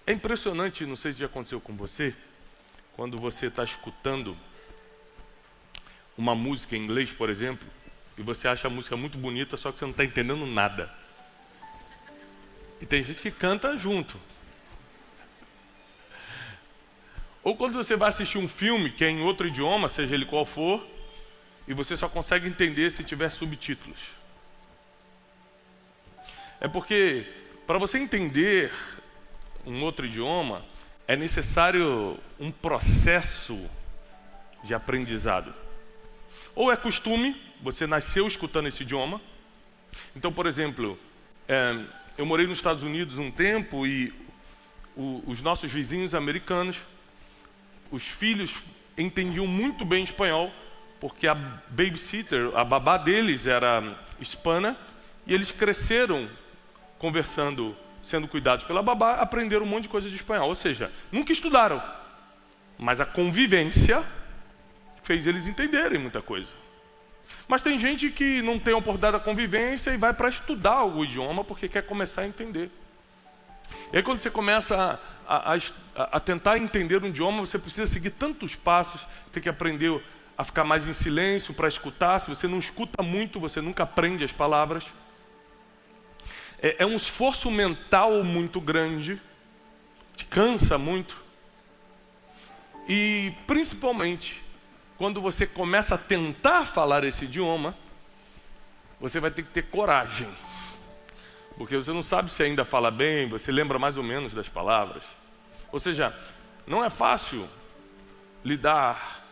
É impressionante, não sei se já aconteceu com você, quando você está escutando uma música em inglês, por exemplo, e você acha a música muito bonita, só que você não está entendendo nada. E tem gente que canta junto. Ou quando você vai assistir um filme que é em outro idioma, seja ele qual for, e você só consegue entender se tiver subtítulos. É porque, para você entender um outro idioma, é necessário um processo de aprendizado. Ou é costume, você nasceu escutando esse idioma. Então, por exemplo, eu morei nos Estados Unidos um tempo e os nossos vizinhos americanos, os filhos entendiam muito bem espanhol, porque a babysitter, a babá deles era hispana, e eles cresceram conversando, sendo cuidados pela babá, aprenderam um monte de coisa de espanhol. Ou seja, nunca estudaram, mas a convivência fez eles entenderem muita coisa. Mas tem gente que não tem a oportunidade da convivência e vai para estudar o idioma porque quer começar a entender. E aí quando você começa a tentar entender um idioma, você precisa seguir tantos passos, tem que aprender a ficar mais em silêncio para escutar. Se você não escuta muito, você nunca aprende as palavras. É um esforço mental muito grande, te cansa muito. E principalmente, quando você começa a tentar falar esse idioma, você vai ter que ter coragem. Porque você não sabe se ainda fala bem, você lembra mais ou menos das palavras. Ou seja, não é fácil lidar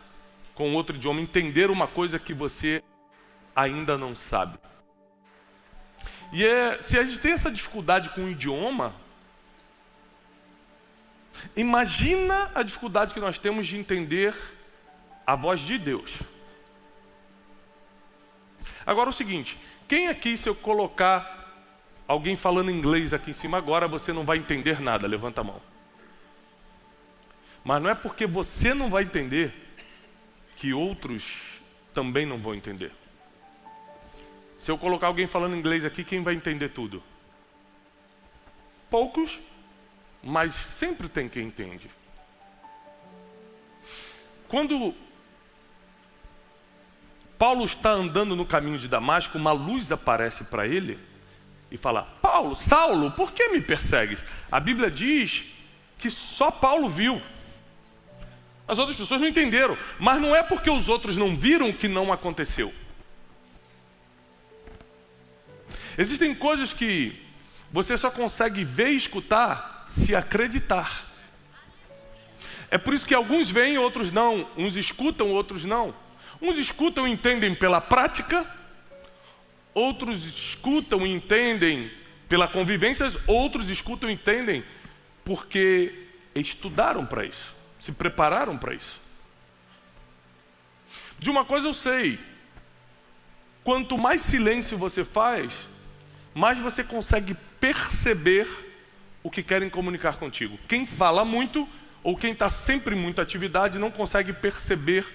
com outro idioma, entender uma coisa que você ainda não sabe. E se a gente tem essa dificuldade com o idioma, imagina a dificuldade que nós temos de entender a voz de Deus. Agora é o seguinte, quem aqui, se eu colocar alguém falando inglês aqui em cima agora, você não vai entender nada? Levanta a mão. Mas não é porque você não vai entender que outros também não vão entender. Se eu colocar alguém falando inglês aqui, quem vai entender tudo? Poucos, mas sempre tem quem entende. Quando Paulo está andando no caminho de Damasco, uma luz aparece para ele e fala: Paulo, Saulo, por que me persegues? A Bíblia diz que só Paulo viu. As outras pessoas não entenderam, mas não é porque os outros não viram que não aconteceu. Existem coisas que você só consegue ver e escutar se acreditar. É por isso que alguns veem, outros não. Uns escutam, outros não. Uns escutam e entendem pela prática, outros escutam e entendem pela convivência, outros escutam e entendem porque estudaram para isso, se prepararam para isso. De uma coisa eu sei, quanto mais silêncio você faz, mais você consegue perceber o que querem comunicar contigo. Quem fala muito, ou quem está sempre em muita atividade, não consegue perceber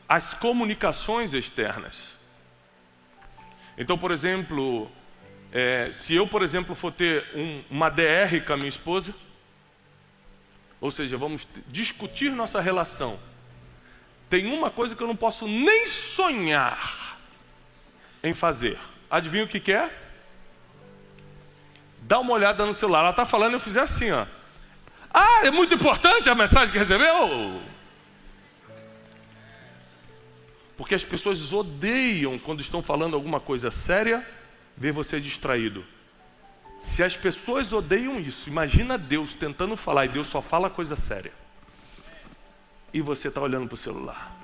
as comunicações externas. Então, por exemplo, se eu, por exemplo, for ter uma DR com a minha esposa, ou seja, vamos discutir nossa relação, tem uma coisa que eu não posso nem sonhar em fazer. Adivinha o que é? Dá uma olhada no celular. Ela está falando, eu fizer assim, ó. Ah, é muito importante a mensagem que recebeu? Porque as pessoas odeiam, quando estão falando alguma coisa séria, ver você distraído. Se as pessoas odeiam isso, imagina Deus tentando falar e Deus só fala coisa séria. E você está olhando para o celular.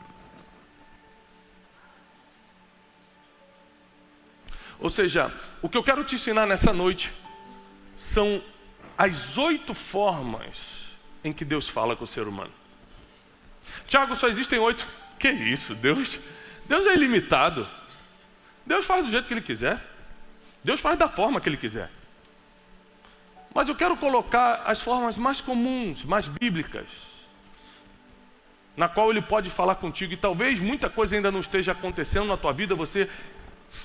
Ou seja, o que eu quero te ensinar nessa noite são as 8 formas em que Deus fala com o ser humano. Tiago, só existem 8. Que isso? Deus é ilimitado. Deus faz do jeito que Ele quiser. Deus faz da forma que Ele quiser. Mas eu quero colocar as formas mais comuns, mais bíblicas, na qual Ele pode falar contigo. E talvez muita coisa ainda não esteja acontecendo na tua vida, você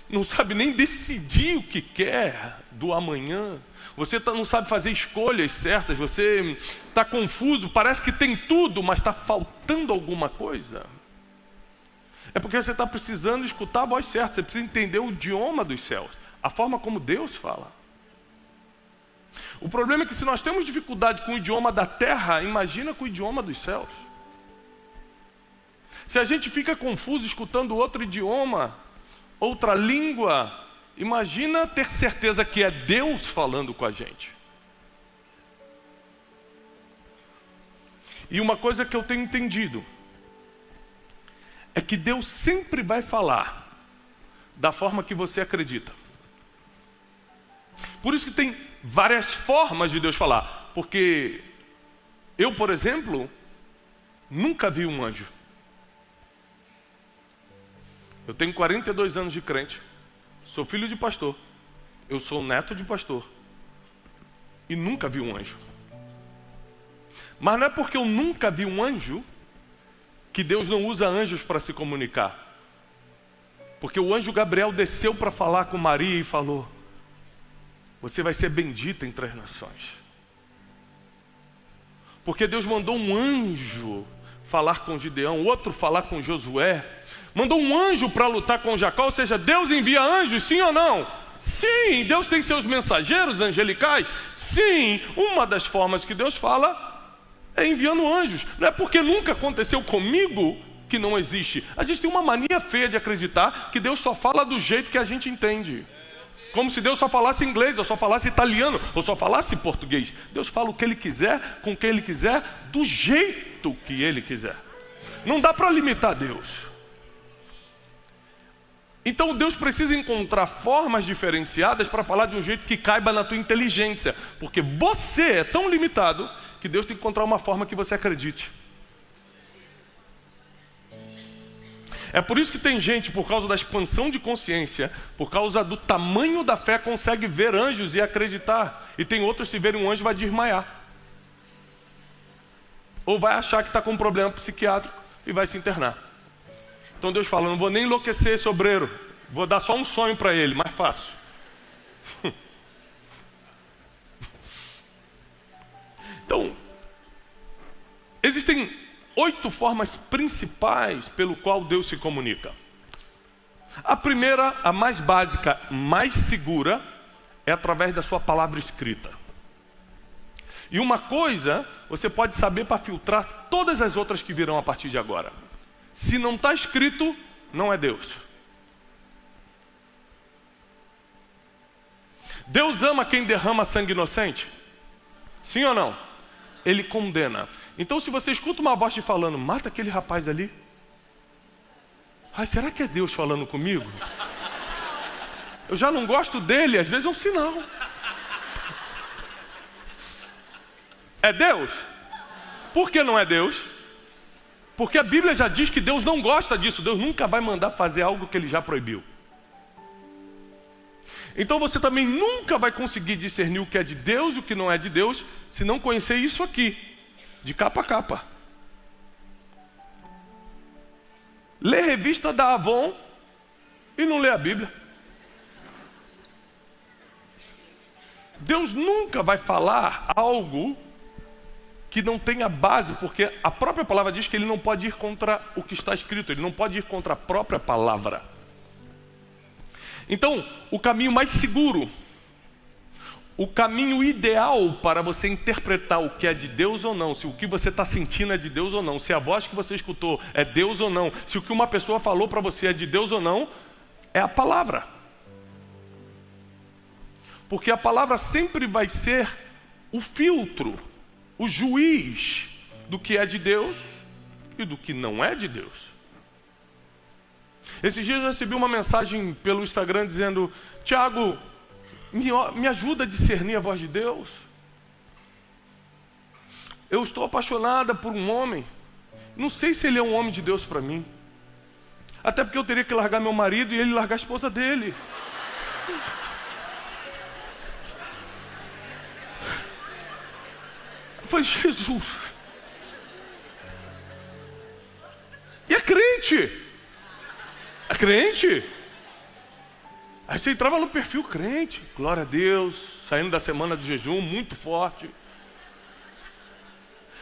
não sabe nem decidir o que quer do amanhã, você não sabe fazer escolhas certas, você está confuso, parece que tem tudo, mas está faltando alguma coisa. É porque você está precisando escutar a voz certa, você precisa entender o idioma dos céus, a forma como Deus fala. O problema é que se nós temos dificuldade com o idioma da terra, imagina com o idioma dos céus. Se a gente fica confuso escutando outro idioma, outra língua, imagina ter certeza que é Deus falando com a gente. E uma coisa que eu tenho entendido é que Deus sempre vai falar da forma que você acredita. Por isso que tem várias formas de Deus falar. Porque eu, por exemplo, nunca vi um anjo. Eu tenho 42 anos de crente, sou filho de pastor, eu sou neto de pastor e nunca vi um anjo. Mas não é porque eu nunca vi um anjo que Deus não usa anjos para se comunicar. Porque o anjo Gabriel desceu para falar com Maria e falou: você vai ser bendita entre as nações. Porque Deus mandou um anjo falar com Gideão, outro falar com Josué, mandou um anjo para lutar com Jacó. Ou seja, Deus envia anjos, sim ou não? Sim. Deus tem seus mensageiros angelicais? Sim. Uma das formas que Deus fala é enviando anjos. Não é porque nunca aconteceu comigo que não existe. A gente tem uma mania feia de acreditar que Deus só fala do jeito que a gente entende. Como se Deus só falasse inglês, ou só falasse italiano, ou só falasse português. Deus fala o que Ele quiser, com quem Ele quiser, do jeito que Ele quiser. Não dá para limitar Deus. Então Deus precisa encontrar formas diferenciadas para falar de um jeito que caiba na tua inteligência. Porque você é tão limitado que Deus tem que encontrar uma forma que você acredite. É por isso que tem gente, por causa da expansão de consciência, por causa do tamanho da fé, consegue ver anjos e acreditar. E tem outros, se verem um anjo, vai desmaiar. Ou vai achar que está com um problema psiquiátrico e vai se internar. Então Deus fala: não vou nem enlouquecer esse obreiro, vou dar só um sonho para ele, mais fácil. Então, existem 8 formas principais pelo qual Deus se comunica. A primeira, a mais básica, mais segura, é através da sua palavra escrita. E uma coisa você pode saber para filtrar todas as outras que virão a partir de agora: se não está escrito, não é Deus. Deus ama quem derrama sangue inocente? Sim ou não? Ele condena. Então, se você escuta uma voz te falando: mata aquele rapaz ali. Ai, será que é Deus falando comigo? Eu já não gosto dele, às vezes é um sinal. É Deus? Por que não é Deus? Porque a Bíblia já diz que Deus não gosta disso. Deus nunca vai mandar fazer algo que Ele já proibiu. Então você também nunca vai conseguir discernir o que é de Deus e o que não é de Deus, se não conhecer isso aqui, de capa a capa. Lê revista da Avon e não lê a Bíblia. Deus nunca vai falar algo que não tenha base, porque a própria palavra diz que Ele não pode ir contra o que está escrito, Ele não pode ir contra a própria palavra. Então, o caminho mais seguro, o caminho ideal para você interpretar o que é de Deus ou não, se o que você está sentindo é de Deus ou não, se a voz que você escutou é Deus ou não, se o que uma pessoa falou para você é de Deus ou não, é a palavra. Porque a palavra sempre vai ser o filtro, o juiz do que é de Deus e do que não é de Deus. Esses dias eu recebi uma mensagem pelo Instagram dizendo: Tiago, me ajuda a discernir a voz de Deus. Eu estou apaixonada por um homem, não sei se ele é um homem de Deus para mim. Até porque eu teria que largar meu marido e ele largar a esposa dele. Eu falei: Jesus. E é crente. É crente. Aí você entrava no perfil crente, glória a Deus, saindo da semana de jejum, muito forte.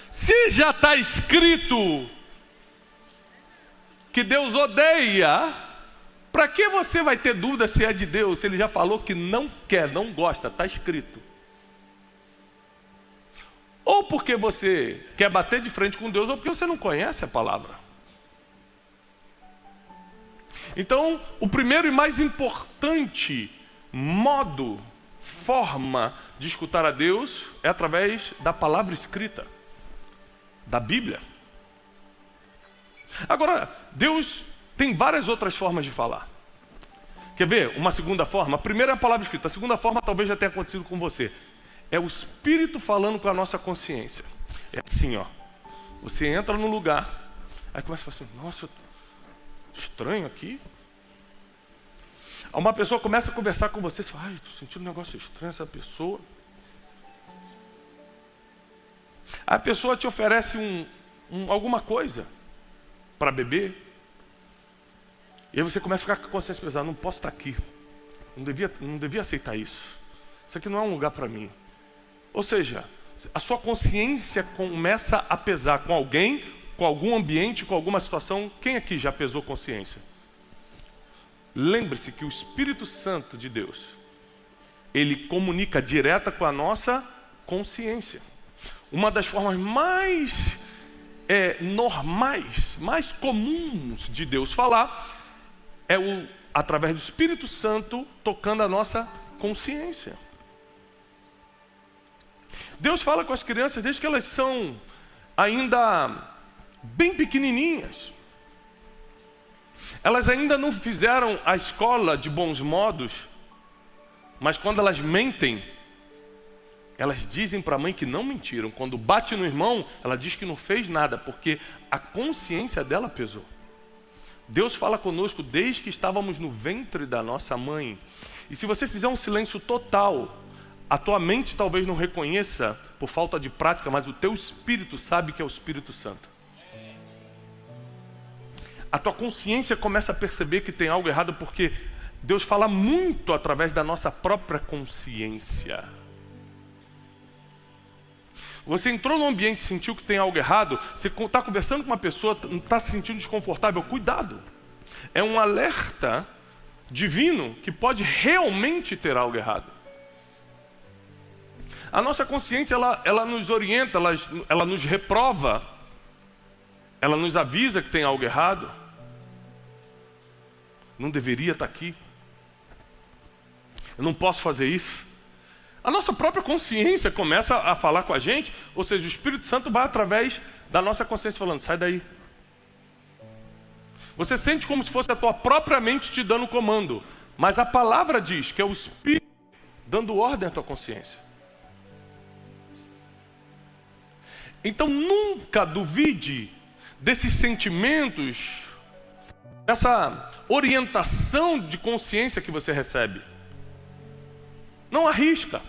Se já está escrito que Deus odeia, para que você vai ter dúvida se é de Deus, se Ele já falou que não quer, não gosta, está escrito. Ou porque você quer bater de frente com Deus, ou porque você não conhece a palavra. Então, o primeiro e mais importante modo, forma de escutar a Deus é através da palavra escrita, da Bíblia. Agora, Deus tem várias outras formas de falar. Quer ver? Uma segunda forma. A primeira é a palavra escrita. A segunda forma talvez já tenha acontecido com você. É o Espírito falando com a nossa consciência. É assim, ó. Você entra no lugar, aí começa a falar assim, nossa, estranho aqui. Aí uma pessoa começa a conversar com você, você fala, ai, estou sentindo um negócio estranho essa pessoa. A pessoa te oferece alguma coisa para beber. E aí você começa a ficar com a consciência pesada, não posso estar aqui. Não devia aceitar isso. Isso aqui não é um lugar para mim. Ou seja, a sua consciência começa a pesar com alguém, com algum ambiente, com alguma situação. Quem aqui já pesou consciência? Lembre-se que o Espírito Santo de Deus, ele comunica direta com a nossa consciência. Uma das formas mais normais, mais comuns de Deus falar é através do Espírito Santo tocando a nossa consciência. Deus fala com as crianças desde que elas são ainda bem pequenininhas. Elas ainda não fizeram a escola de bons modos, mas quando elas mentem, elas dizem para a mãe que não mentiram. Quando bate no irmão, ela diz que não fez nada, porque a consciência dela pesou. Deus fala conosco desde que estávamos no ventre da nossa mãe. E se você fizer um silêncio total, a tua mente talvez não reconheça por falta de prática, mas o teu espírito sabe que é o Espírito Santo. A tua consciência começa a perceber que tem algo errado, porque Deus fala muito através da nossa própria consciência. Você entrou num ambiente e sentiu que tem algo errado, você está conversando com uma pessoa, está se sentindo desconfortável, cuidado. É um alerta divino que pode realmente ter algo errado. A nossa consciência, ela nos orienta, ela nos reprova, ela nos avisa que tem algo errado. Não deveria estar aqui. Eu não posso fazer isso. A nossa própria consciência começa a falar com a gente, ou seja, o Espírito Santo vai através da nossa consciência falando, sai daí. Você sente como se fosse a tua própria mente te dando comando, mas a palavra diz que é o Espírito dando ordem à tua consciência. Então nunca duvide desses sentimentos, dessa orientação de consciência que você recebe. Não arrisca.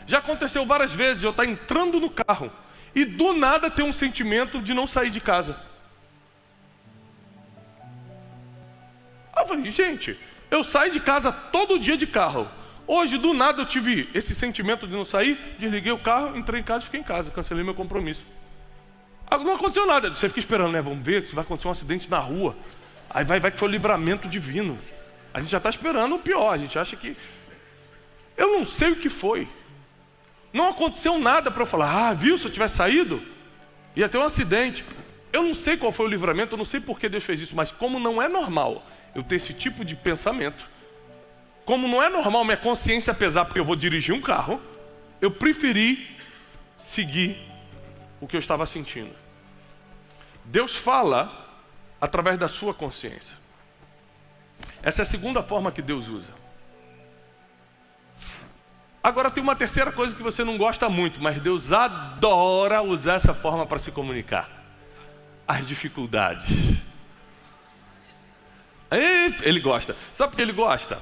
Já aconteceu várias vezes, eu estar entrando no carro e do nada ter um sentimento de não sair de casa. Eu falei, gente, eu saio de casa todo dia de carro. Hoje, do nada, eu tive esse sentimento de não sair, desliguei o carro, entrei em casa e fiquei em casa, cancelei meu compromisso. Não aconteceu nada, você fica esperando, né? Vamos ver se vai acontecer um acidente na rua. Aí vai que foi o livramento divino. A gente já está esperando o pior, a gente acha que... Eu não sei o que foi. Não aconteceu nada para eu falar, viu, se eu tivesse saído, ia ter um acidente. Eu não sei qual foi o livramento, eu não sei por que Deus fez isso, mas como não é normal eu ter esse tipo de pensamento, como não é normal minha consciência pesar porque eu vou dirigir um carro, eu preferi seguir o que eu estava sentindo. Deus fala através da sua consciência. Essa é a segunda forma que Deus usa. Agora tem uma terceira coisa que você não gosta muito, mas Deus adora usar essa forma para se comunicar. As dificuldades. Ele gosta. Sabe por que ele gosta?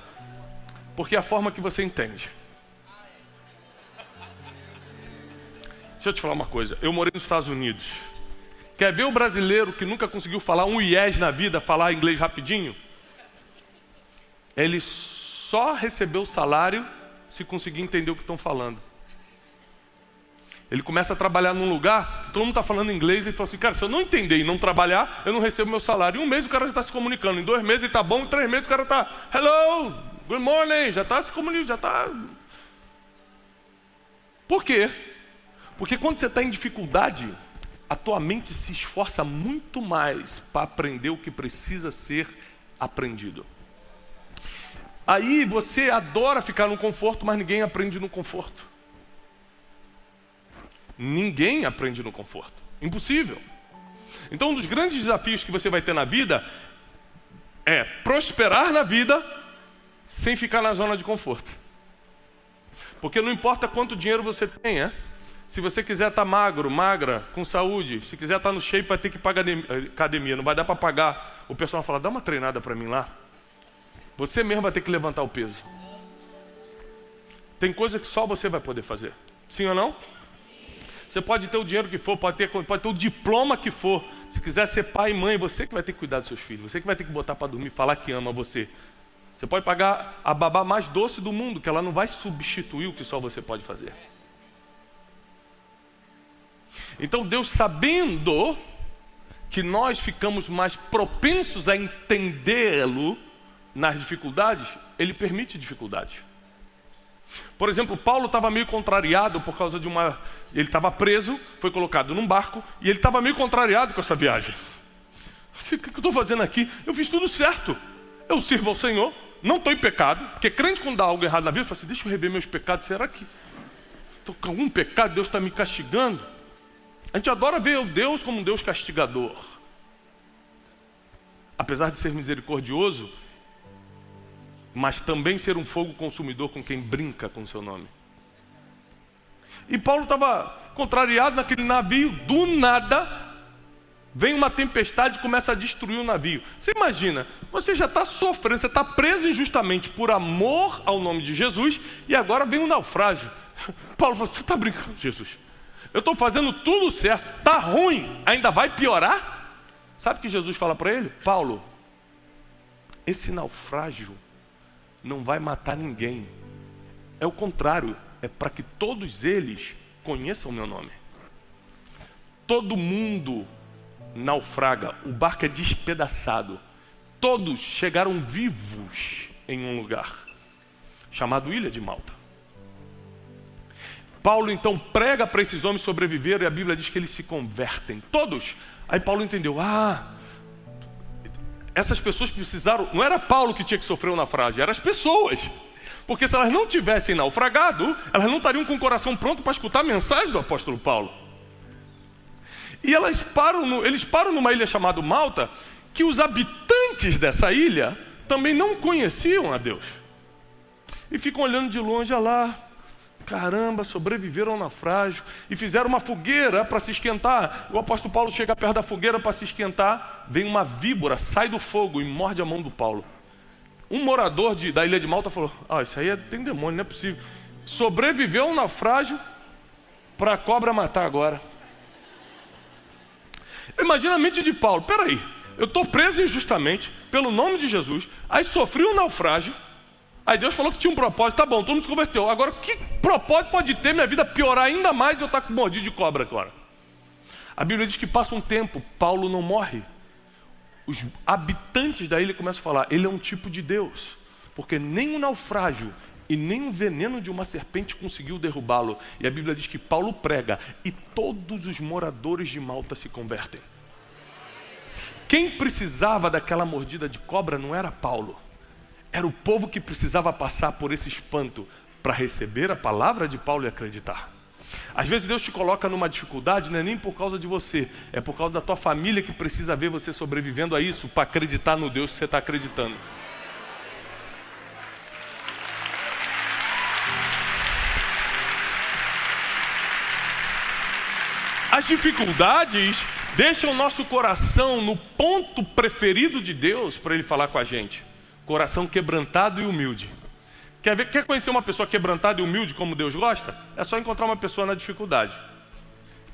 Porque é a forma que você entende. Deixa eu te falar uma coisa. Eu morei nos Estados Unidos. Quer ver o brasileiro que nunca conseguiu falar um yes na vida, falar inglês rapidinho? ele só recebeu o salário se conseguir entender o que estão falando. Ele começa a trabalhar num lugar que todo mundo está falando inglês e ele fala assim, cara, se eu não entender e não trabalhar, eu não recebo meu salário. Em 1 mês o cara já está se comunicando, em 2 meses ele está bom, em 3 meses o cara está, hello, good morning, já está se comunicando, já está... Por quê? Porque quando você está em dificuldade, a tua mente se esforça muito mais para aprender o que precisa ser aprendido. Aí você adora ficar no conforto, mas ninguém aprende no conforto. Ninguém aprende no conforto. Impossível. Então um dos grandes desafios que você vai ter na vida é prosperar na vida sem ficar na zona de conforto. Porque não importa quanto dinheiro você tenha, se você quiser estar magro, magra, com saúde, se quiser estar no shape, vai ter que pagar academia, não vai dar para pagar. O pessoal vai falar, dá uma treinada para mim lá. Você mesmo vai ter que levantar o peso. Tem coisa que só você vai poder fazer. Sim ou não? Você pode ter o dinheiro que for, pode ter o diploma que for. Se quiser ser pai e mãe, você que vai ter que cuidar dos seus filhos. Você que vai ter que botar para dormir, falar que ama você. Você pode pagar a babá mais doce do mundo, que ela não vai substituir o que só você pode fazer. Então Deus, sabendo que nós ficamos mais propensos a entendê-lo nas dificuldades, Ele permite dificuldades. Por exemplo, Paulo estava meio contrariado por causa de uma... Ele estava preso, foi colocado num barco, e ele estava meio contrariado com essa viagem. O que eu estou fazendo aqui? Eu fiz tudo certo. Eu sirvo ao Senhor, não estou em pecado, porque crente quando dá algo errado na vida, fala assim, deixa eu rever meus pecados, será que estou com algum pecado, Deus está me castigando? A gente adora ver o Deus como um Deus castigador. Apesar de ser misericordioso, mas também ser um fogo consumidor com quem brinca com o seu nome. E Paulo estava contrariado naquele navio, do nada, vem uma tempestade e começa a destruir o navio. Você imagina, você já está sofrendo, você está preso injustamente por amor ao nome de Jesus, e agora vem um naufrágio. Paulo falou, você está brincando, Jesus? Eu estou fazendo tudo certo, está ruim, ainda vai piorar? Sabe o que Jesus fala para ele? Paulo, esse naufrágio não vai matar ninguém. É o contrário, é para que todos eles conheçam o meu nome. Todo mundo naufraga, o barco é despedaçado. Todos chegaram vivos em um lugar chamado Ilha de Malta. Paulo então prega para esses homens sobreviver e a Bíblia diz que eles se convertem, todos. Aí Paulo entendeu, essas pessoas precisaram, não era Paulo que tinha que sofrer o naufrágio, eram as pessoas. Porque se elas não tivessem naufragado, elas não estariam com o coração pronto para escutar a mensagem do apóstolo Paulo. E eles param numa ilha chamada Malta, que os habitantes dessa ilha também não conheciam a Deus. E ficam olhando de longe, olha lá, caramba, sobreviveram ao naufrágio e fizeram uma fogueira para se esquentar. O apóstolo Paulo chega perto da fogueira para se esquentar, vem uma víbora, sai do fogo e morde a mão do Paulo. Um morador da ilha de Malta falou, isso aí tem demônio, não é possível. Sobreviveu ao naufrágio para a cobra matar agora. Imagina a mente de Paulo, peraí, eu estou preso injustamente pelo nome de Jesus, aí sofri um naufrágio, aí Deus falou que tinha um propósito, tá bom, todo mundo se converteu. Agora, que propósito pode ter minha vida piorar ainda mais e eu estar com mordido de cobra agora? A Bíblia diz que passa um tempo, Paulo não morre. Os habitantes da ilha começam a falar, ele é um tipo de Deus, porque nem um naufrágio e nem o veneno de uma serpente conseguiu derrubá-lo. E a Bíblia diz que Paulo prega e todos os moradores de Malta se convertem. Quem precisava daquela mordida de cobra não era Paulo. Era o povo que precisava passar por esse espanto para receber a palavra de Paulo e acreditar. Às vezes Deus te coloca numa dificuldade, não é nem por causa de você, é por causa da tua família que precisa ver você sobrevivendo a isso, para acreditar no Deus que você está acreditando. As dificuldades deixam o nosso coração no ponto preferido de Deus para Ele falar com a gente. Coração quebrantado e humilde. Quer conhecer uma pessoa quebrantada e humilde como Deus gosta? É só encontrar uma pessoa na dificuldade.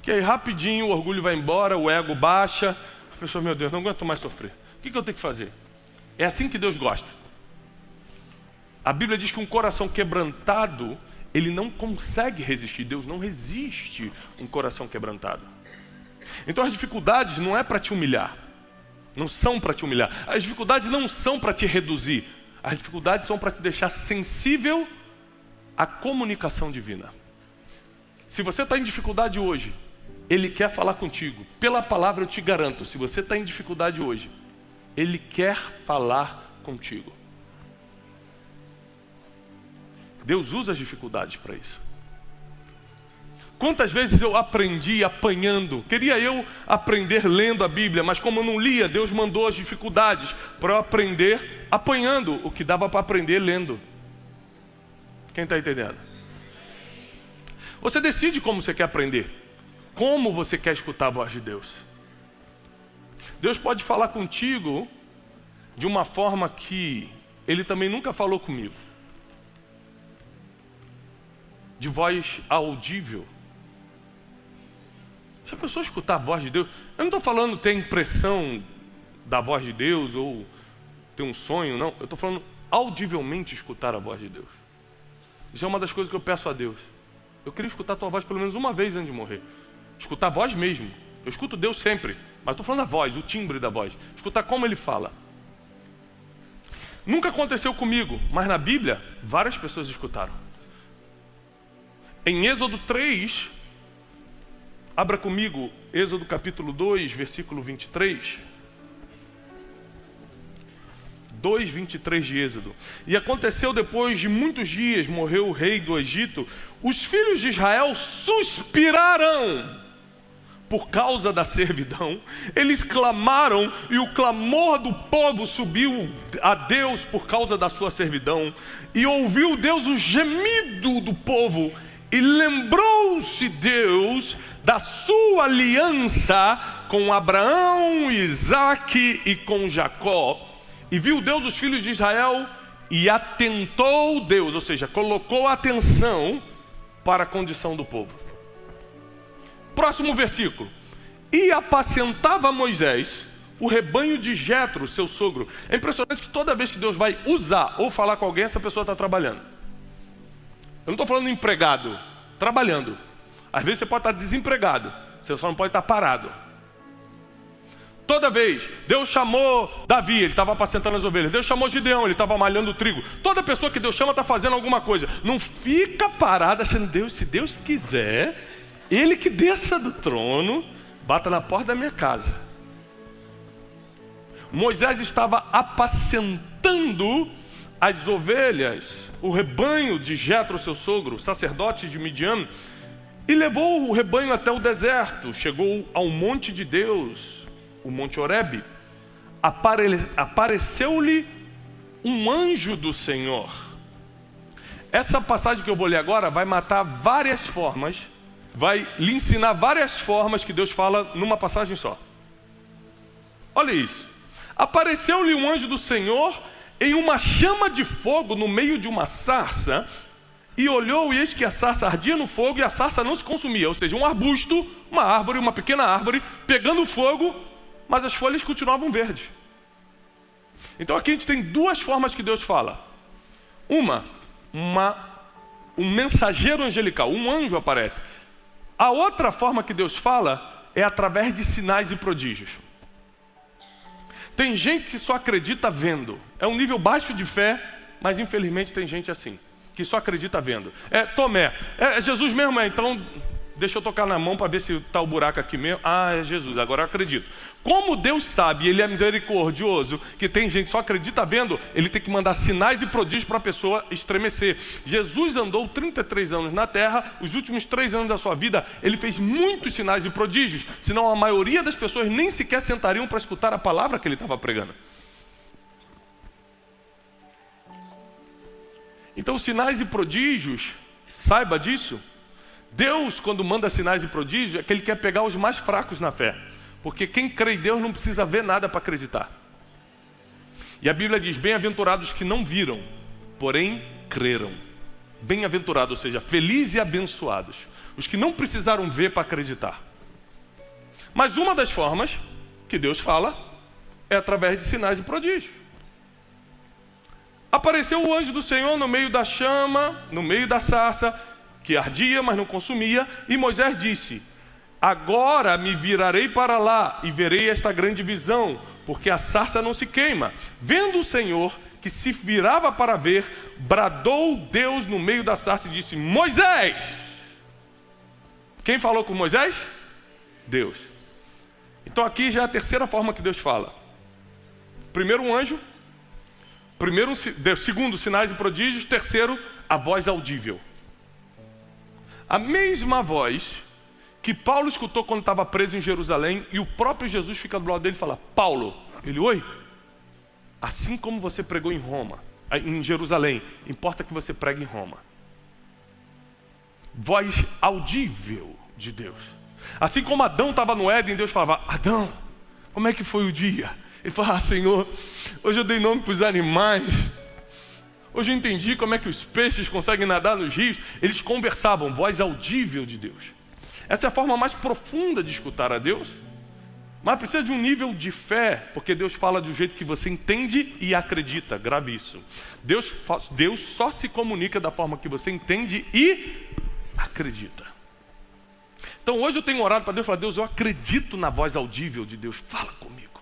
Que aí rapidinho o orgulho vai embora, o ego baixa. A pessoa, meu Deus, não aguento mais sofrer. O que eu tenho que fazer? É assim que Deus gosta. A Bíblia diz que um coração quebrantado, ele não consegue resistir. Deus não resiste um coração quebrantado. Então as dificuldades não é para te humilhar. Não são para te humilhar. As dificuldades não são para te reduzir. As dificuldades são para te deixar sensível à comunicação divina. Se você está em dificuldade hoje, Ele quer falar contigo. Pela palavra eu te garanto, se você está em dificuldade hoje, Ele quer falar contigo. Deus usa as dificuldades para isso. Quantas vezes eu aprendi apanhando? Queria eu aprender lendo a Bíblia, mas como eu não lia, Deus mandou as dificuldades para eu aprender apanhando o que dava para aprender lendo. Quem está entendendo? Você decide como você quer aprender, como você quer escutar a voz de Deus. Deus pode falar contigo de uma forma que Ele também nunca falou comigo. De voz audível. Já pensou escutar a voz de Deus? Eu não estou falando ter impressão da voz de Deus ou ter um sonho, não. Eu estou falando audivelmente escutar a voz de Deus. Isso é uma das coisas que eu peço a Deus. Eu queria escutar a tua voz pelo menos uma vez antes de morrer. Escutar a voz mesmo. Eu escuto Deus sempre, mas estou falando a voz, o timbre da voz. Escutar como Ele fala. Nunca aconteceu comigo, mas na Bíblia, várias pessoas escutaram. Em Êxodo 3, abra comigo, Êxodo capítulo 2, versículo 23. 2:23 de Êxodo. E aconteceu depois de muitos dias, morreu o rei do Egito, os filhos de Israel suspiraram por causa da servidão. Eles clamaram e o clamor do povo subiu a Deus por causa da sua servidão. E ouviu Deus o gemido do povo. E lembrou-se Deus da sua aliança com Abraão, Isaque e com Jacó. E viu Deus os filhos de Israel e atentou Deus, ou seja, colocou atenção para a condição do povo. Próximo versículo. E apacentava Moisés o rebanho de Jetro, seu sogro. É impressionante que toda vez que Deus vai usar ou falar com alguém, essa pessoa está trabalhando. Eu não estou falando empregado, trabalhando. Às vezes você pode estar desempregado, você só não pode estar parado. Toda vez, Deus chamou Davi, ele estava apacentando as ovelhas. Deus chamou Gideão, ele estava malhando o trigo. Toda pessoa que Deus chama está fazendo alguma coisa. Não fica parado achando, Deus, se Deus quiser, Ele que desça do trono, bata na porta da minha casa. Moisés estava apacentando as ovelhas, o rebanho de Jetro, seu sogro, sacerdote de Midian, e levou o rebanho até o deserto. Chegou ao monte de Deus, o monte Horebe. Apareceu-lhe um anjo do Senhor. Essa passagem que eu vou ler agora vai matar várias formas, vai lhe ensinar várias formas que Deus fala numa passagem só. Olha isso. Apareceu-lhe um anjo do Senhor em uma chama de fogo no meio de uma sarça, e olhou, e eis que a sarça ardia no fogo e a sarça não se consumia. Ou seja, um arbusto, uma árvore, uma pequena árvore, pegando fogo, mas as folhas continuavam verdes. Então aqui a gente tem duas formas que Deus fala. Um mensageiro angelical, um anjo aparece. A outra forma que Deus fala é através de sinais e prodígios. Tem gente que só acredita vendo. É um nível baixo de fé, mas infelizmente tem gente assim, que só acredita vendo. Tomé, é Jesus mesmo? Então deixa eu tocar na mão para ver se está o buraco aqui mesmo. Ah, é Jesus, agora eu acredito. Como Deus sabe, Ele é misericordioso, que tem gente que só acredita vendo, Ele tem que mandar sinais e prodígios para a pessoa estremecer. Jesus andou 33 anos na terra, os últimos 3 anos da sua vida, Ele fez muitos sinais e prodígios, senão a maioria das pessoas nem sequer sentariam para escutar a palavra que Ele estava pregando. Então, sinais e prodígios, saiba disso. Deus, quando manda sinais e prodígios, é que Ele quer pegar os mais fracos na fé. Porque quem crê em Deus não precisa ver nada para acreditar. E a Bíblia diz, bem-aventurados que não viram, porém creram. Bem-aventurados, ou seja, felizes e abençoados. Os que não precisaram ver para acreditar. Mas uma das formas que Deus fala é através de sinais e prodígios. apareceu o anjo do Senhor no meio da chama, no meio da sarça, que ardia, mas não consumia, e Moisés disse: agora me virarei para lá e verei esta grande visão, porque a sarça não se queima. Vendo o Senhor que se virava para ver, bradou Deus no meio da sarça e disse: Moisés! Quem falou com Moisés? Deus. Então aqui já é a terceira forma que Deus fala. Primeiro um anjo, segundo sinais e prodígios, terceiro a voz audível. A mesma voz que Paulo escutou quando estava preso em Jerusalém, e o próprio Jesus fica do lado dele e fala: Paulo, ele, oi? Assim como você pregou em Jerusalém, importa que você pregue em Roma. Voz audível de Deus. Assim como Adão estava no Éden, Deus falava: Adão, como é que foi o dia? Ele falava: Senhor, hoje eu dei nome para os animais, hoje eu entendi como é que os peixes conseguem nadar nos rios. Eles conversavam, voz audível de Deus. Essa é a forma mais profunda de escutar a Deus, mas precisa de um nível de fé, porque Deus fala do jeito que você entende e acredita. Grave isso. Deus só se comunica da forma que você entende e acredita. Então hoje eu tenho orado para Deus e falar: Deus, eu acredito na voz audível de Deus, fala comigo.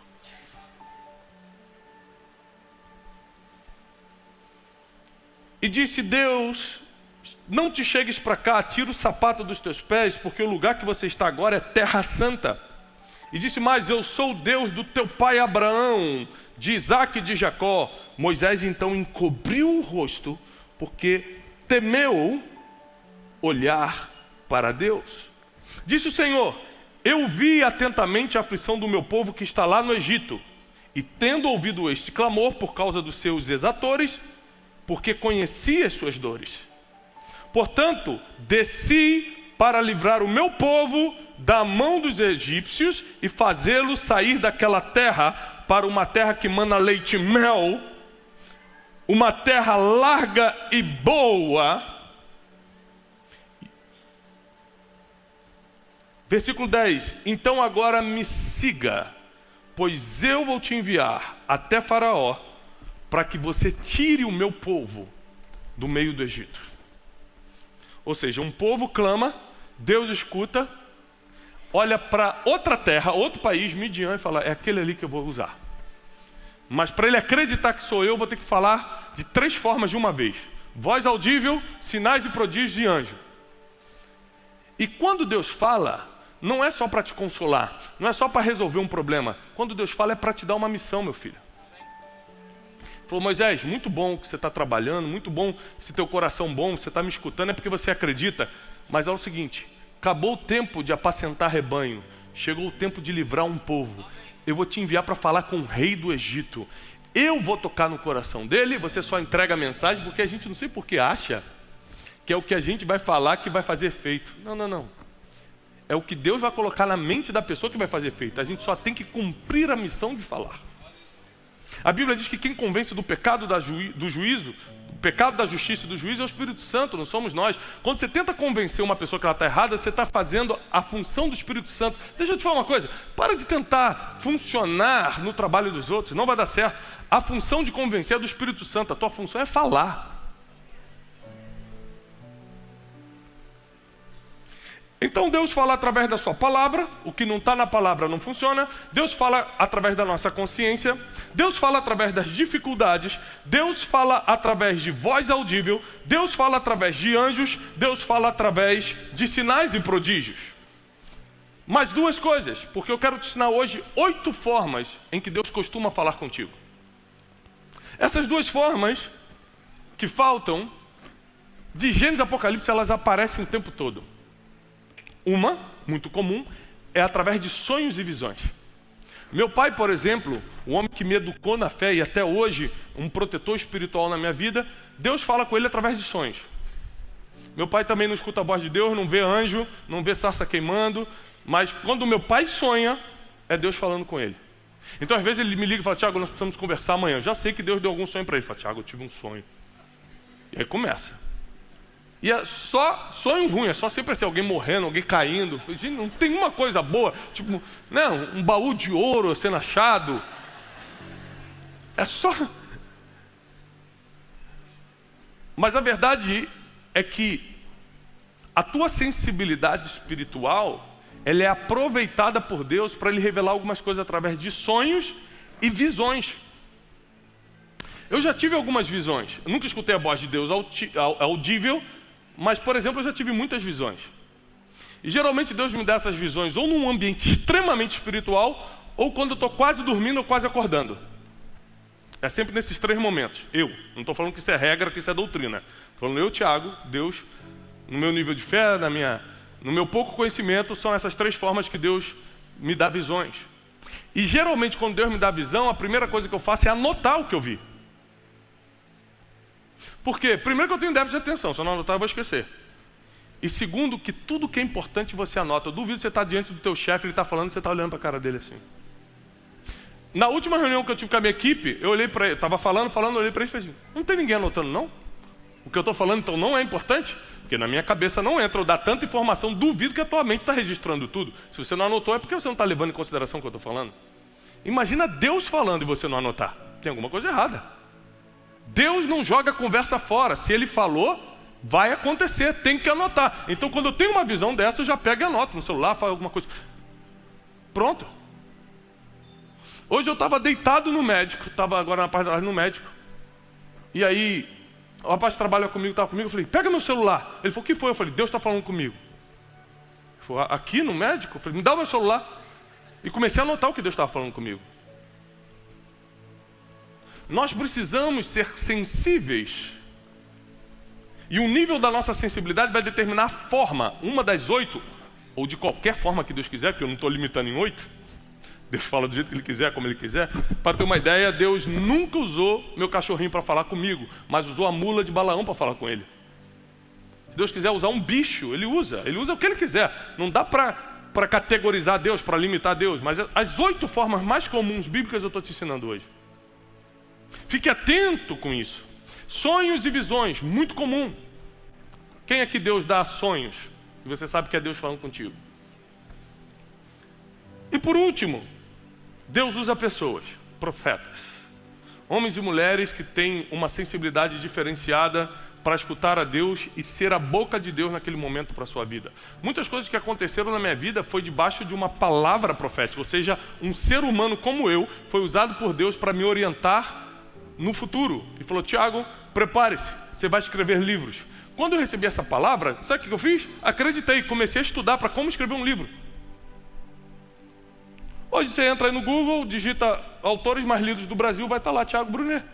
E disse Deus: não te chegues para cá, tira o sapato dos teus pés, porque o lugar que você está agora é terra santa. E disse mais: eu sou o Deus do teu pai Abraão, de Isaque e de Jacó. Moisés então encobriu o rosto, porque temeu olhar para Deus. Disse o Senhor: eu vi atentamente a aflição do meu povo que está lá no Egito, e tendo ouvido este clamor por causa dos seus exatores, porque conheci as suas dores. Portanto, desci para livrar o meu povo da mão dos egípcios e fazê-lo sair daquela terra para uma terra que mana leite e mel, uma terra larga e boa. Versículo 10: então agora me siga, pois eu vou te enviar até Faraó, para que você tire o meu povo do meio do Egito. Ou seja, um povo clama, Deus escuta, olha para outra terra, outro país, Midian, e fala: é aquele ali que eu vou usar. Mas para ele acreditar que sou eu, vou ter que falar de 3 formas de uma vez: voz audível, sinais e prodígios e anjo. E quando Deus fala, não é só para te consolar, não é só para resolver um problema. Quando Deus fala, é para te dar uma missão, meu filho. Falou: Moisés, muito bom que você está trabalhando, muito bom esse teu coração bom, você está me escutando, é porque você acredita. Mas é o seguinte: acabou o tempo de apacentar rebanho, chegou o tempo de livrar um povo. Eu vou te enviar para falar com o rei do Egito. Eu vou tocar no coração dele, você só entrega a mensagem, porque a gente não sei por que acha que é o que a gente vai falar que vai fazer efeito. Não. É o que Deus vai colocar na mente da pessoa que vai fazer efeito. A gente só tem que cumprir a missão de falar. A Bíblia diz que quem convence do pecado do juízo, do pecado da justiça e do juízo é o Espírito Santo, não somos nós. Quando você tenta convencer uma pessoa que ela está errada, você está fazendo a função do Espírito Santo. Deixa eu te falar uma coisa: para de tentar funcionar no trabalho dos outros, não vai dar certo. A função de convencer é do Espírito Santo, a tua função é falar. Então Deus fala através da sua palavra, o que não está na palavra não funciona. Deus fala através da nossa consciência, Deus fala através das dificuldades, Deus fala através de voz audível, Deus fala através de anjos, Deus fala através de sinais e prodígios. Mais 2 coisas, porque eu quero te ensinar hoje 8 formas em que Deus costuma falar contigo. Essas 2 formas que faltam, de Gênesis e Apocalipse, elas aparecem o tempo todo. Uma, muito comum, é através de sonhos e visões. Meu pai, por exemplo, o homem que me educou na fé e até hoje um protetor espiritual na minha vida, Deus fala com ele através de sonhos. Meu pai também não escuta a voz de Deus, não vê anjo, não vê sarça queimando, mas quando meu pai sonha, é Deus falando com ele. Então às vezes ele me liga e fala: Tiago, nós precisamos conversar amanhã. Eu já sei que Deus deu algum sonho para ele. Fala: Tiago, eu tive um sonho. E aí começa. E é só sonho ruim, é só sempre assim, alguém morrendo, alguém caindo. Gente, não tem uma coisa boa, tipo, né, um baú de ouro sendo achado. É só... Mas a verdade é que a tua sensibilidade espiritual, ela é aproveitada por Deus para Ele revelar algumas coisas através de sonhos e visões. Eu já tive algumas visões. Eu nunca escutei a voz de Deus audível, mas, por exemplo, eu já tive muitas visões. E geralmente Deus me dá essas visões ou num ambiente extremamente espiritual, ou quando eu estou quase dormindo ou quase acordando. É sempre nesses três momentos. Não estou falando que isso é regra, que isso é doutrina. Estou falando Tiago, Deus, no meu nível de fé, no meu pouco conhecimento, são essas três formas que Deus me dá visões. E geralmente quando Deus me dá visão, a primeira coisa que eu faço é anotar o que eu vi. Por quê? Primeiro que eu tenho déficit de atenção, se eu não anotar eu vou esquecer. E segundo, que tudo que é importante você anota. Eu duvido você estar diante do teu chefe, ele está falando e você está olhando para a cara dele assim. Na última reunião que eu tive com a minha equipe, eu olhei para ele, estava falando, eu olhei para ele e falei assim, não tem ninguém anotando não? O que eu estou falando então não é importante? Porque na minha cabeça não entra, eu dar tanta informação, duvido que a tua mente está registrando tudo. Se você não anotou é porque você não está levando em consideração o que eu estou falando. Imagina Deus falando e você não anotar. Tem alguma coisa errada. Deus não joga a conversa fora. Se Ele falou, vai acontecer, tem que anotar. Então quando eu tenho uma visão dessa, eu já pego e anoto no celular, falo alguma coisa. Pronto. Hoje eu estava deitado no médico, estava agora na parte da tarde no médico. E aí, o rapaz que trabalha comigo, estava comigo, eu falei, pega meu celular. Ele falou, o que foi? Eu falei, Deus está falando comigo. Ele falou, aqui no médico? Eu falei, me dá o meu celular. E comecei a anotar o que Deus estava falando comigo. Nós precisamos ser sensíveis. E o nível da nossa sensibilidade vai determinar a forma, uma das 8, ou de qualquer forma que Deus quiser, porque eu não estou limitando em 8. Deus fala do jeito que Ele quiser, como Ele quiser. Para ter uma ideia, Deus nunca usou meu cachorrinho para falar comigo, mas usou a mula de Balaão para falar com ele. Se Deus quiser usar um bicho, Ele usa o que Ele quiser. Não dá para categorizar Deus, para limitar Deus, mas as 8 formas mais comuns bíblicas eu estou te ensinando hoje. Fique atento com isso. Sonhos e visões, muito comum. Quem aqui Deus dá sonhos? E você sabe que é Deus falando contigo. E por último, Deus usa pessoas, profetas. Homens e mulheres que têm uma sensibilidade diferenciada para escutar a Deus e ser a boca de Deus naquele momento para a sua vida. Muitas coisas que aconteceram na minha vida foi debaixo de uma palavra profética, ou seja, um ser humano como eu foi usado por Deus para me orientar no futuro. E falou, Tiago, prepare-se, você vai escrever livros. Quando eu recebi essa palavra, sabe o que eu fiz? Acreditei, comecei a estudar para como escrever um livro. Hoje você entra aí no Google, digita autores mais lidos do Brasil, vai estar lá Tiago Brunet.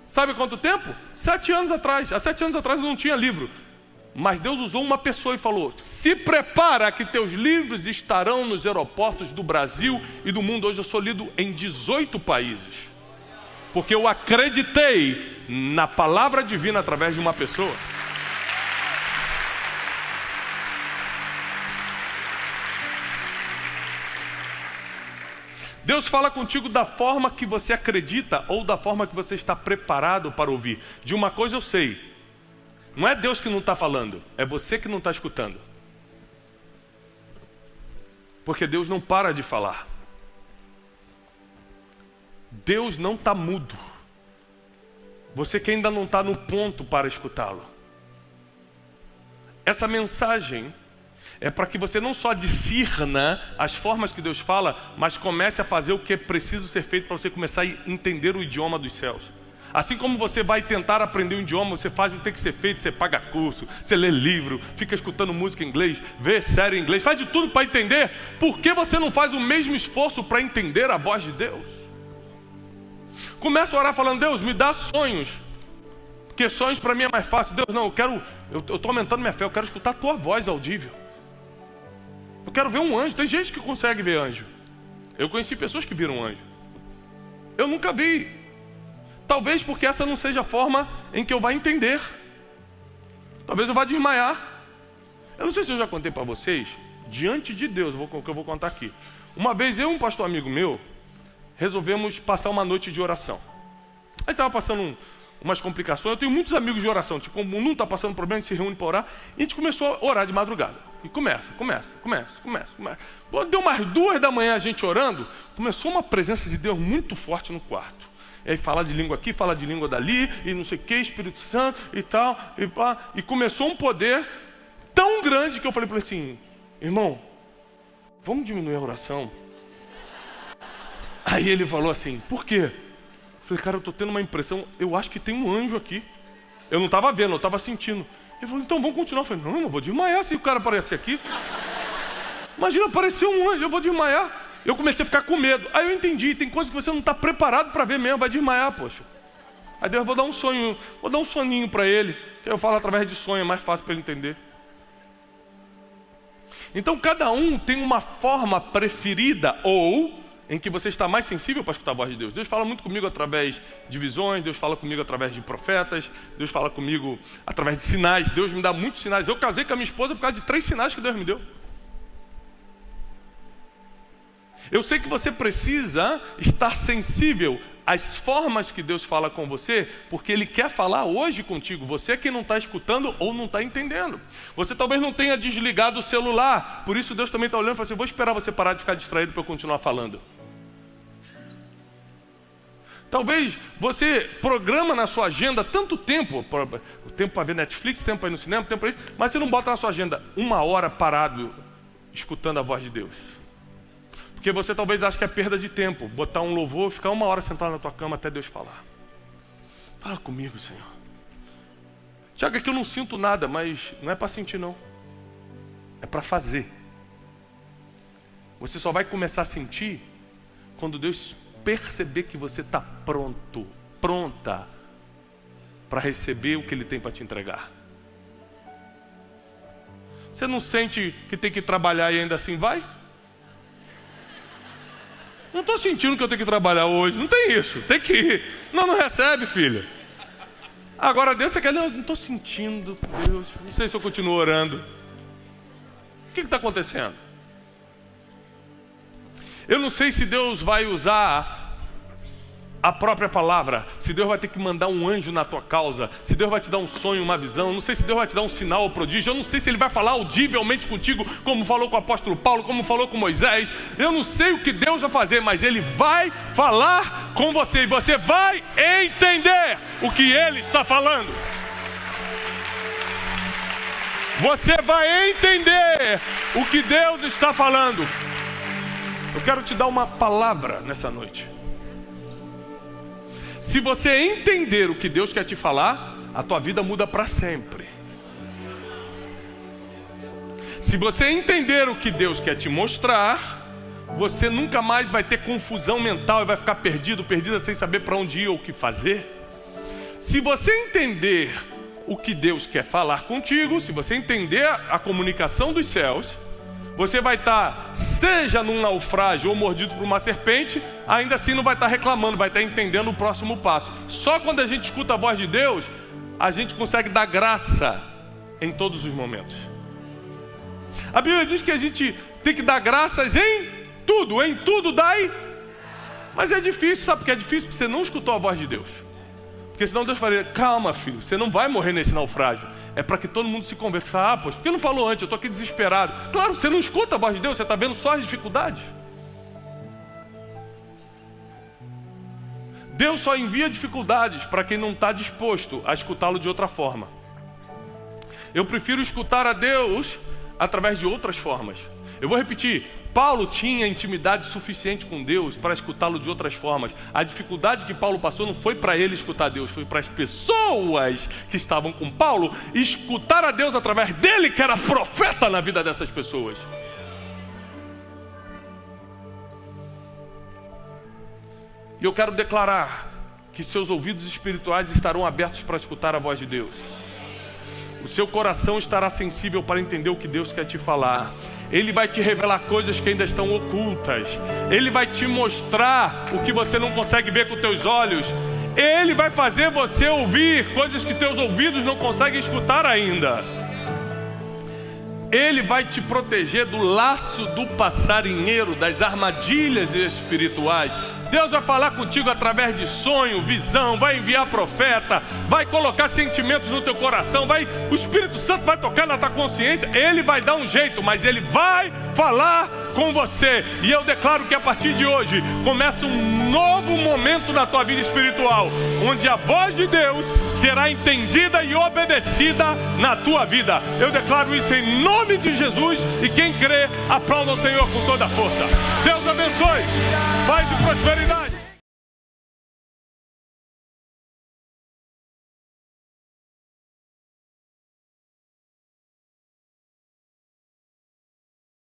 Sabe há quanto tempo? 7 anos atrás. Há 7 anos atrás eu não tinha livro. Mas Deus usou uma pessoa e falou, se prepara que teus livros estarão nos aeroportos do Brasil e do mundo. Hoje eu sou lido em 18 países. Porque eu acreditei na palavra divina através de uma pessoa. Deus fala contigo da forma que você acredita ou da forma que você está preparado para ouvir. De uma coisa eu sei, não é Deus que não está falando, é você que não está escutando. Porque Deus não para de falar. Deus não está mudo. Você que ainda não está no ponto para escutá-lo. Essa mensagem é para que você não só discirna as formas que Deus fala, mas comece a fazer o que é preciso ser feito para você começar a entender o idioma dos céus. Assim como você vai tentar aprender um idioma, você faz o que tem que ser feito, você paga curso, você lê livro, fica escutando música em inglês, vê série em inglês, faz de tudo para entender. Por que você não faz o mesmo esforço para entender a voz de Deus? Começa a orar falando, Deus, me dá sonhos. Porque sonhos para mim é mais fácil. Deus, não, eu estou aumentando minha fé, eu quero escutar a tua voz audível. Eu quero ver um anjo. Tem gente que consegue ver anjo. Eu conheci pessoas que viram anjo. Eu nunca vi. Talvez porque essa não seja a forma em que eu vá entender. Talvez eu vá desmaiar. Eu não sei se eu já contei para vocês. Diante de Deus, o que eu vou contar aqui. Uma vez eu e um pastor amigo meu resolvemos passar uma noite de oração. Aí estava passando umas complicações. Eu tenho muitos amigos de oração. Tipo, quando um está passando problema, a gente se reúne para orar. E a gente começou a orar de madrugada. E começa. Quando deu umas 2 da manhã a gente orando, começou uma presença de Deus muito forte no quarto. E aí fala de língua aqui, fala de língua dali, e não sei o que, Espírito Santo e tal, e pá. E começou um poder tão grande que eu falei para ele assim, irmão, vamos diminuir a oração? Aí ele falou assim, por quê? Eu falei, cara, eu estou tendo uma impressão, eu acho que tem um anjo aqui. Eu não estava vendo, eu estava sentindo. Ele falou, então vamos continuar. Eu falei, não, eu vou desmaiar se o cara aparecer aqui. Imagina, apareceu um anjo, eu vou desmaiar. Eu comecei a ficar com medo. Aí eu entendi, tem coisas que você não está preparado para ver mesmo, vai desmaiar, poxa. Aí Deus, vou dar um soninho para ele, que eu falo através de sonho, é mais fácil para ele entender. Então cada um tem uma forma preferida ou em que você está mais sensível para escutar a voz de Deus. Deus fala muito comigo através de visões, Deus fala comigo através de profetas, Deus fala comigo através de sinais, Deus me dá muitos sinais. Eu casei com a minha esposa por causa de 3 sinais que Deus me deu. Eu sei que você precisa estar sensível às formas que Deus fala com você, porque Ele quer falar hoje contigo. Você é quem não está escutando ou não está entendendo. Você talvez não tenha desligado o celular, por isso Deus também está olhando e fala assim, vou esperar você parar de ficar distraído para eu continuar falando. Talvez você programa na sua agenda tanto tempo, o tempo para ver Netflix, tempo para ir no cinema, tempo para isso, mas você não bota na sua agenda 1 hora parado escutando a voz de Deus. Porque você talvez ache que é perda de tempo, botar um louvor, ficar 1 hora sentado na tua cama até Deus falar. Fala comigo, Senhor. Tiago, é que eu não sinto nada, mas não é para sentir não. É para fazer. Você só vai começar a sentir quando Deus perceber que você está pronto, pronta para receber o que Ele tem para te entregar. Você não sente que tem que trabalhar e ainda assim vai? Não estou sentindo que eu tenho que trabalhar hoje. Não tem isso, tem que ir. Não recebe, filha. Agora Deus, você quer? Não estou sentindo, Deus. Não sei se eu continuo orando. O que está acontecendo? Eu não sei se Deus vai usar a própria palavra, se Deus vai ter que mandar um anjo na tua causa, se Deus vai te dar um sonho, uma visão, não sei se Deus vai te dar um sinal ou prodígio, eu não sei se Ele vai falar audivelmente contigo, como falou com o apóstolo Paulo, como falou com Moisés, eu não sei o que Deus vai fazer, mas Ele vai falar com você, e você vai entender o que Ele está falando. Você vai entender o que Deus está falando. Eu quero te dar uma palavra nessa noite. Se você entender o que Deus quer te falar, a tua vida muda para sempre. Se você entender o que Deus quer te mostrar, você nunca mais vai ter confusão mental e vai ficar perdida sem saber para onde ir ou o que fazer. Se você entender o que Deus quer falar contigo, se você entender a comunicação dos céus, você vai estar, seja num naufrágio ou mordido por uma serpente, ainda assim não vai estar reclamando, vai estar entendendo o próximo passo. Só quando a gente escuta a voz de Deus, a gente consegue dar graça em todos os momentos. A Bíblia diz que a gente tem que dar graças em tudo dai. Mas é difícil, sabe por que é difícil? Porque você não escutou a voz de Deus. Porque senão Deus falaria, calma filho, você não vai morrer nesse naufrágio. É para que todo mundo se conversa. Ah, pois, por que não falou antes? Eu estou aqui desesperado. Claro, você não escuta a voz de Deus, você está vendo só as dificuldades. Deus só envia dificuldades para quem não está disposto a escutá-lo de outra forma. Eu prefiro escutar a Deus através de outras formas. Eu vou repetir. Paulo tinha intimidade suficiente com Deus para escutá-lo de outras formas. A dificuldade que Paulo passou não foi para ele escutar Deus, foi para as pessoas que estavam com Paulo escutar a Deus através dele, que era profeta na vida dessas pessoas. E eu quero declarar que seus ouvidos espirituais estarão abertos para escutar a voz de Deus. O seu coração estará sensível para entender o que Deus quer te falar. Ele vai te revelar coisas que ainda estão ocultas. Ele vai te mostrar o que você não consegue ver com teus olhos. Ele vai fazer você ouvir coisas que teus ouvidos não conseguem escutar ainda. Ele vai te proteger do laço do passarinheiro, das armadilhas espirituais. Deus vai falar contigo através de sonho, visão, vai enviar profeta, vai colocar sentimentos no teu coração, o Espírito Santo vai tocar na tua consciência, Ele vai dar um jeito, mas Ele vai falar com você. E eu declaro que a partir de hoje começa um novo momento na tua vida espiritual, onde a voz de Deus será entendida e obedecida na tua vida. Eu declaro isso em nome de Jesus, e quem crê, aplauda o Senhor com toda a força. Deus abençoe, paz e prosperidade.